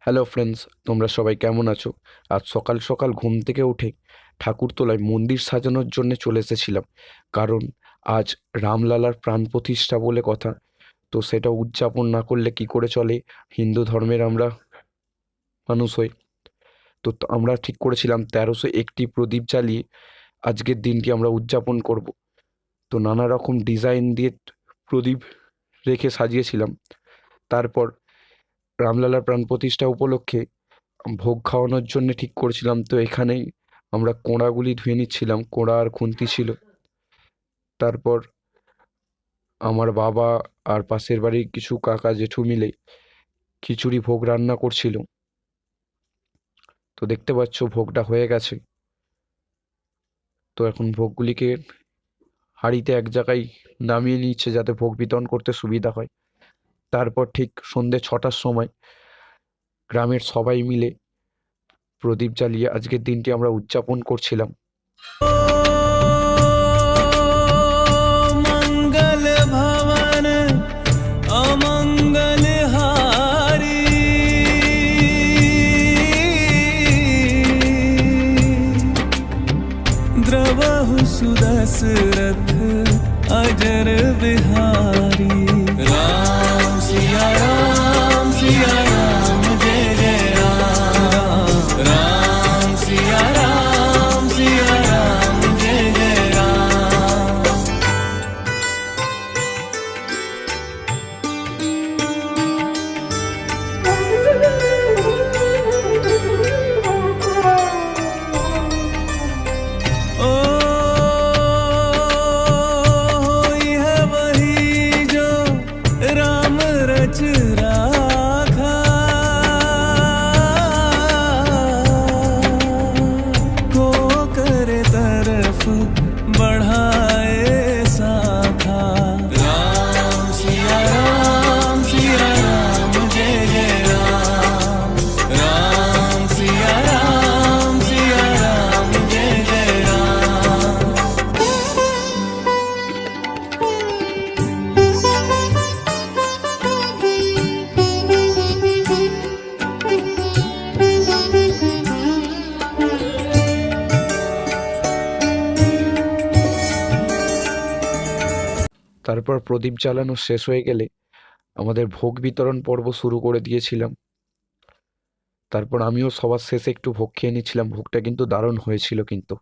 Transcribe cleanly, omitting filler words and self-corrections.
Hello friends, তোমরা সবাই কেমন আছো? আজ সকাল সকাল ঘুম থেকে উঠে ঠাকুরতলায় মন্দির সাজানোর জন্য চলে এসেছিলাম। কারণ আজ রামলালার প্রাণ প্রতিষ্ঠা বলে কথা। তো সেটা উদযাপন না করলে কি করে চলে? হিন্দু ধর্মের আমরা মানুষ হই। তো আমরা ঠিক করেছিলাম 1301টি প্রদীপ জ্বালিয়ে আজকের দিনটি আমরা উদযাপন করব। তো নানা রকম ডিজাইন দিয়ে প্রদীপ রেখে সাজিয়েছিলাম। তারপর রামলালার প্রাণ প্রতিষ্ঠা উপলক্ষে ভোগ খাওয়ানোর জন্য ঠিক করেছিলাম। তো এখানেই আমরা কোড়াগুলি ধুয়ে নিচ্ছিলাম, কোড়া আর খুন্তি ছিল। তারপর আমার বাবা আর পাশের বাড়ির কিছু কাকা জেঠু মিলে খিচুড়ি ভোগ রান্না করছিল। তো দেখতে পাচ্ছ ভোগটা হয়ে গেছে। তো এখন ভোগগুলিকে হাঁড়িতে এক জায়গায় নামিয়ে নিচ্ছে যাতে ভোগ বিতরণ করতে সুবিধা হয়। তারপর ঠিক সন্ধ্যে 6টার সময় গ্রামের সবাই মিলে প্রদীপ জ্বালিয়ে আজকের দিনটি আমরা উদযাপন করছিলাম। मंगल भवन अमंगल हारी द्रवहु सुदशरथ अजर बिहारी राम सिया राम जय जय राम राम सिया राम जय जय राम। ओ यह वही जो राम रच राखा को करे तरफ बढ़ाए साखा राम सिया राम जय जय राम राम सिया राम जय जय राम। তারপর প্রদীপ জ্বালানো শেষ হয়ে গেলে আমাদের ভোগ বিতরণ পর্ব শুরু করে দিয়েছিলাম। তারপর আমিও সবার শেষে একটু ভোগ খেয়ে নিচ্ছিলাম। ভোগটা কিন্তু দারুণ হয়েছিল কিন্তু।